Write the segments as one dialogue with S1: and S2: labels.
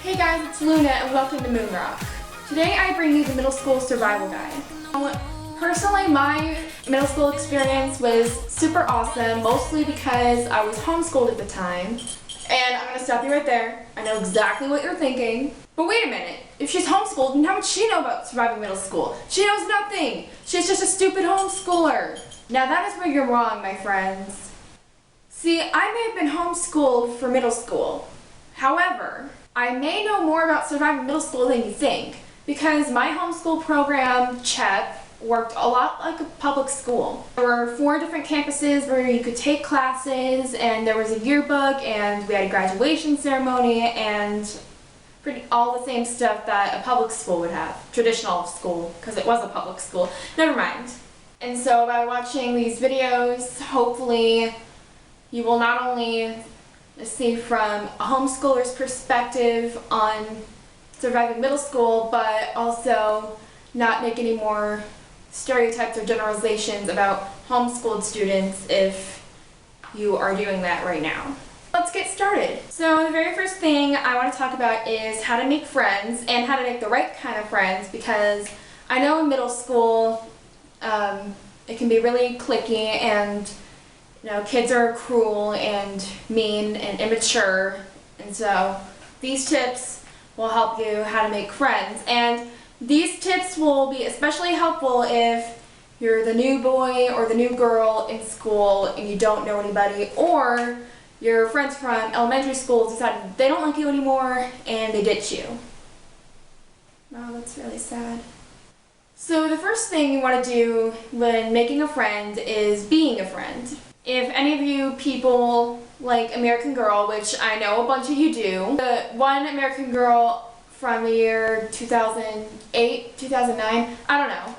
S1: Hey guys, it's Luna and welcome to MoonRock. Today I bring you the middle school survival guide. Personally, my middle school experience was super awesome, mostly because I was homeschooled at the time. And I'm going to stop you right there. I know exactly what you're thinking. But wait a minute, if she's homeschooled, then how much does she know about surviving middle school? She knows nothing. She's just a stupid homeschooler. Now that is where you're wrong, my friends. See, I may have been homeschooled for middle school. However, I may know more about surviving middle school than you think, because my homeschool program, CHEP, worked a lot like a public school. There were 4 different campuses where you could take classes, and there was a yearbook, and we had a graduation ceremony, and all the same stuff that a public school would have. Traditional school, because it was a public school. Never mind. And so by watching these videos, hopefully you will not only see from a homeschooler's perspective on surviving middle school, but also not make any more stereotypes or generalizations about homeschooled students if you are doing that right now. Let's get started. So the very first thing I want to talk about is how to make friends and how to make the right kind of friends, because I know in middle school it can be really cliquey, and kids are cruel and mean and immature, and so these tips will help you how to make friends. And these tips will be especially helpful if you're the new boy or the new girl in school and you don't know anybody, or your friends from elementary school decided they don't like you anymore and they ditch you. Wow, that's really sad. So the first thing you want to do when making a friend is being a friend. If any of you people like American Girl, which I know a bunch of you do, the one American Girl from the year 2008, 2009, I don't know,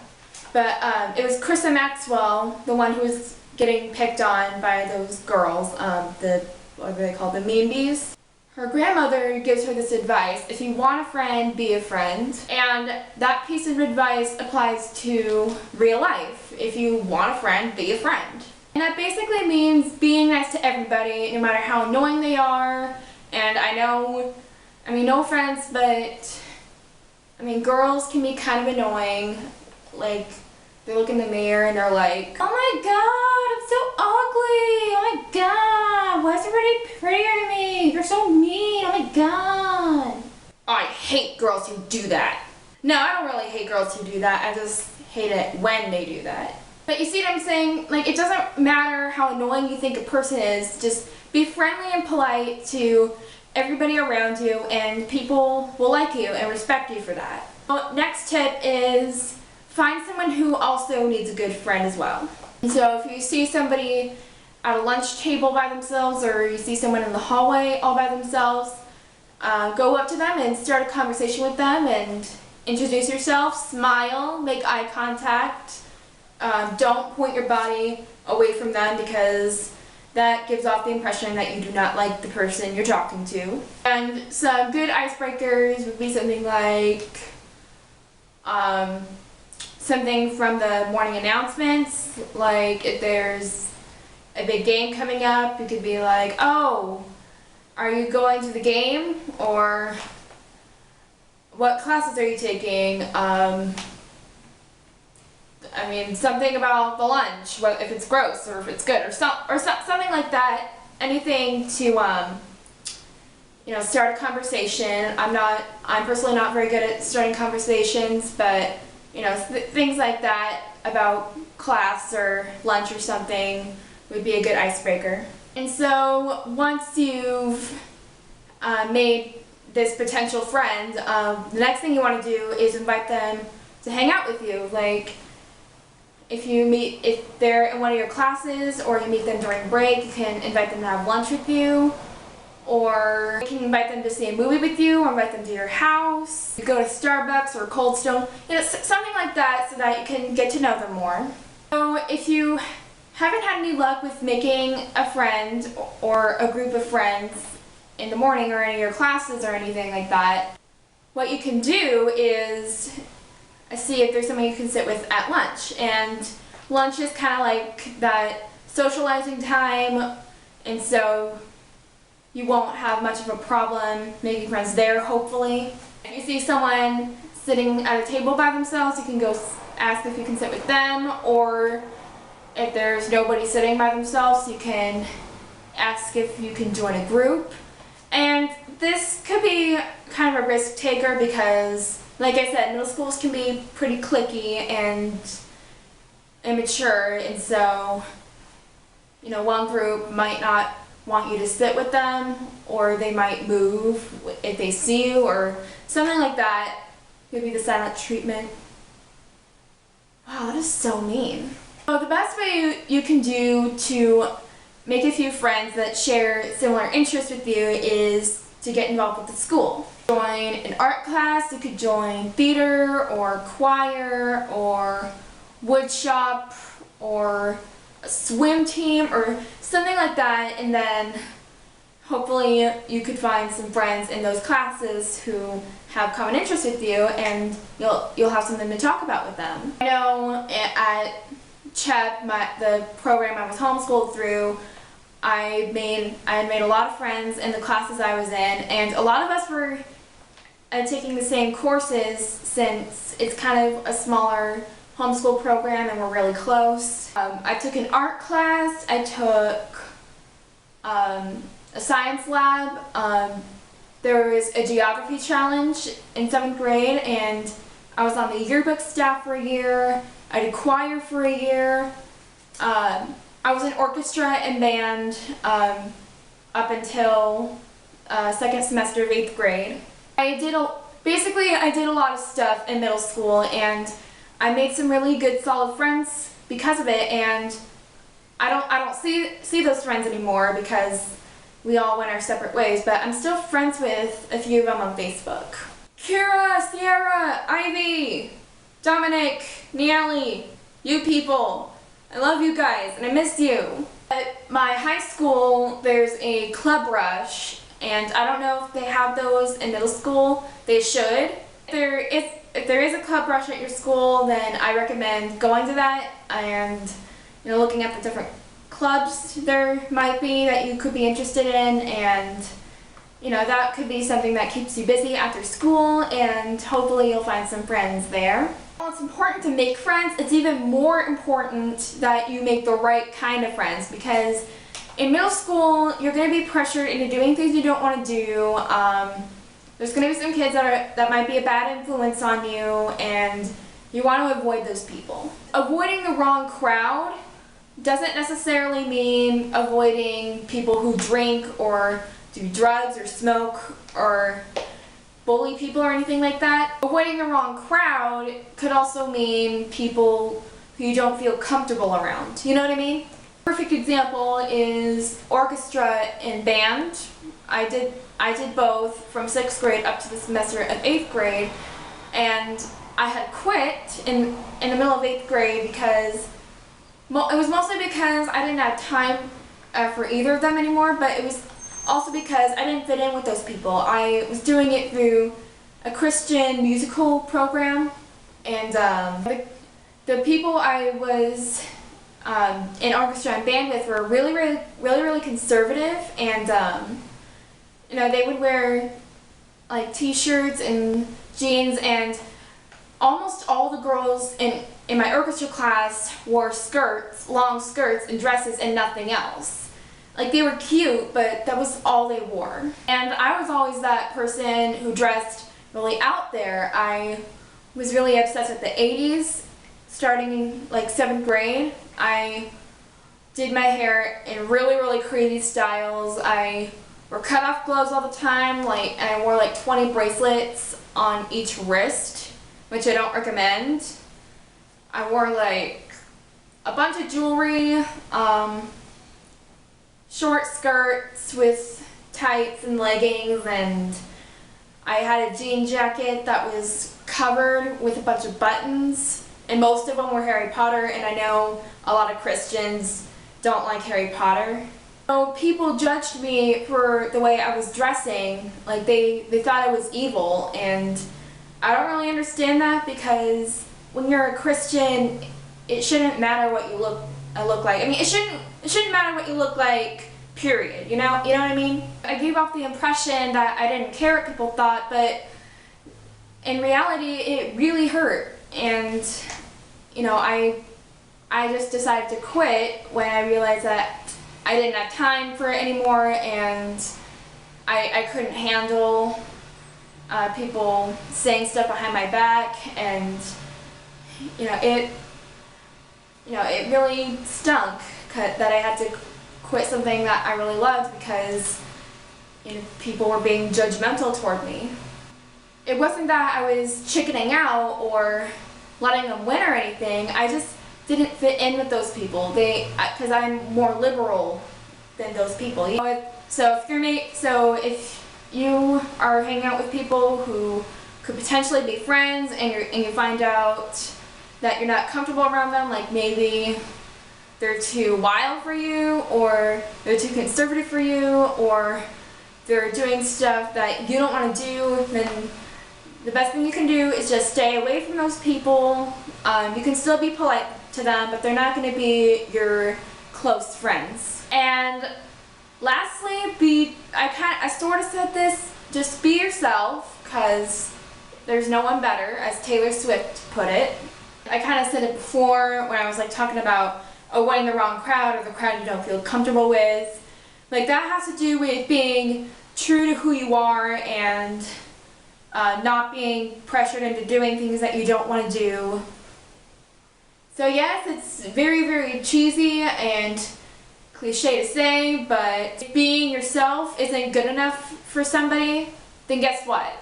S1: but it was Krista Maxwell, the one who was getting picked on by those girls, what are they called, the mean bees. Her grandmother gives her this advice: if you want a friend, be a friend. And that piece of advice applies to real life. If you want a friend, be a friend. And that basically means being nice to everybody, no matter how annoying they are. And no offense, but girls can be kind of annoying. Like, they look in the mirror and they're like, oh my god, I'm so ugly, oh my god, why is everybody prettier than me? You're so mean, oh my god. I hate girls who do that. No, I don't really hate girls who do that, I just hate it when they do that. But you see what I'm saying? Like, it doesn't matter how annoying you think a person is, just be friendly and polite to everybody around you, and people will like you and respect you for that. Next tip is find someone who also needs a good friend as well. And so if you see somebody at a lunch table by themselves, or you see someone in the hallway all by themselves, go up to them and start a conversation with them and introduce yourself, smile, make eye contact. Don't point your body away from them, because that gives off the impression that you do not like the person you're talking to. And some good icebreakers would be something like something from the morning announcements, like if there's a big game coming up, you could be like, oh, are you going to the game? Or what classes are you taking? Something about the lunch, if it's gross or if it's good, or something like that. Anything to start a conversation. I'm personally not very good at starting conversations, but things like that about class or lunch or something would be a good icebreaker. And so once you've made this potential friend, the next thing you want to do is invite them to hang out with you. Like, if they're in one of your classes, or you meet them during break, you can invite them to have lunch with you, or you can invite them to see a movie with you, or invite them to your house. You go to Starbucks or Cold Stone, something like that, so that you can get to know them more. So if you haven't had any luck with making a friend or a group of friends in the morning or in your classes or anything like that, what you can do is see if there's someone you can sit with at lunch. And lunch is kind of like that socializing time, and so you won't have much of a problem making friends there, hopefully. If you see someone sitting at a table by themselves, you can go ask if you can sit with them, or if there's nobody sitting by themselves, you can ask if you can join a group. And this could be kind of a risk taker because, like I said, middle schools can be pretty cliquey and immature, and so, you know, one group might not want you to sit with them, or they might move if they see you, or something like that. Could be the silent treatment. Wow, that is so mean. So the best way you can do to make a few friends that share similar interests with you is to get involved with the school. Join an art class, you could join theater or choir or wood shop or a swim team or something like that, and then hopefully you could find some friends in those classes who have common interests with you, and you'll have something to talk about with them. I know at CHEP, the program I was homeschooled through, I had made a lot of friends in the classes I was in, and a lot of us were taking the same courses since it's kind of a smaller homeschool program and we're really close. I took an art class, I took a science lab, there was a geography challenge in 7th grade, and I was on the yearbook staff for a year. I did choir for a year. I was in orchestra and band up until second semester of 8th grade. I did a lot of stuff in middle school, and I made some really good solid friends because of it, and I don't see those friends anymore because we all went our separate ways, but I'm still friends with a few of them on Facebook. Kira, Sierra, Ivy, Dominic, Niali, you people. I love you guys, and I miss you. At my high school, there's a club rush, and I don't know if they have those in middle school. They should. If there is a club rush at your school, then I recommend going to that and, you know, looking at the different clubs there might be that you could be interested in, and, you know, that could be something that keeps you busy after school, and hopefully you'll find some friends there. While it's important to make friends, it's even more important that you make the right kind of friends, because in middle school you're going to be pressured into doing things you don't want to do. There's going to be some kids that might be a bad influence on you, and you want to avoid those people. Avoiding the wrong crowd doesn't necessarily mean avoiding people who drink or do drugs or smoke or bully people or anything like that. Avoiding the wrong crowd could also mean people who you don't feel comfortable around. You know what I mean? Perfect example is orchestra and band. I did both from 6th grade up to the semester of 8th grade, and I had quit in the middle of 8th grade because it was mostly because I didn't have time for either of them anymore, but it was also because I didn't fit in with those people. I was doing it through a Christian musical program, and the people I was in orchestra and band with were really conservative, and you know, they would wear like t-shirts and jeans, and almost all the girls in my orchestra class wore skirts, long skirts and dresses and nothing else. Like, they were cute, but that was all they wore. And I was always that person who dressed really out there. I was really obsessed with the 80s. Starting in like 7th grade, I did my hair in really crazy styles. I wore cut off gloves all the time, and I wore like 20 bracelets on each wrist, which I don't recommend. I wore like a bunch of jewelry, short skirts with tights and leggings, and I had a jean jacket that was covered with a bunch of buttons, and most of them were Harry Potter, and I know a lot of Christians don't like Harry Potter. So people judged me for the way I was dressing, like they thought I was evil, and I don't really understand that, because when you're a Christian, it shouldn't matter what you look like. I mean, it shouldn't matter what you look like period, you know what I mean? I gave off the impression that I didn't care what people thought, but in reality, it really hurt. And, you know, I just decided to quit when I realized that I didn't have time for it anymore, and I couldn't handle people saying stuff behind my back, and it really stunk that I had to quit something that I really loved because people were being judgmental toward me. It wasn't that I was chickening out or letting them win or anything. I just didn't fit in with those people. Because I'm more liberal than those people. So if you are hanging out with people who could potentially be friends, and you find out that you're not comfortable around them, like maybe they're too wild for you, or they're too conservative for you, or they're doing stuff that you don't want to do, then the best thing you can do is just stay away from those people. You can still be polite to them, but they're not going to be your close friends. And lastly, I sort of said this, just be yourself, because there's no one better, as Taylor Swift put it. I kind of said it before when I was like talking about avoiding the wrong crowd, or the crowd you don't feel comfortable with. Like, that has to do with being true to who you are, and not being pressured into doing things that you don't want to do. So yes, it's very, very cheesy and cliche to say, but if being yourself isn't good enough for somebody, then guess what?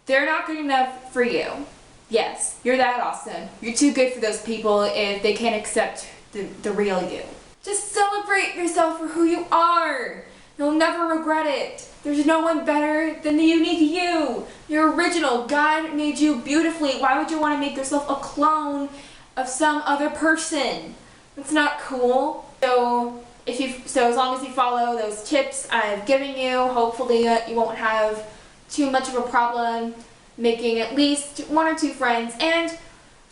S1: They're not good enough for you. Yes, you're that awesome. You're too good for those people if they can't accept the real you. Just celebrate yourself for who you are. You'll never regret it. There's no one better than the unique you. You're original. God made you beautifully. Why would you want to make yourself a clone of some other person? That's not cool. So as long as you follow those tips I've given you, hopefully you won't have too much of a problem making at least 1 or 2 friends. And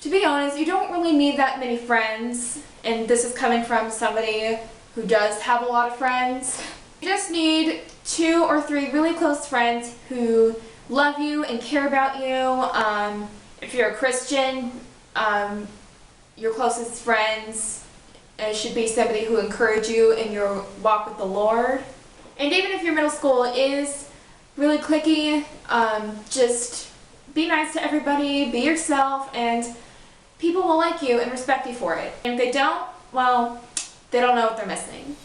S1: to be honest, you don't really need that many friends. And this is coming from somebody who does have a lot of friends. You just need 2 or 3 really close friends who love you and care about you. If you're a Christian, your closest friends should be somebody who encourages you in your walk with the Lord. And even if your middle school is really cliquey, just be nice to everybody, be yourself, and people will like you and respect you for it. And if they don't, well, they don't know what they're missing.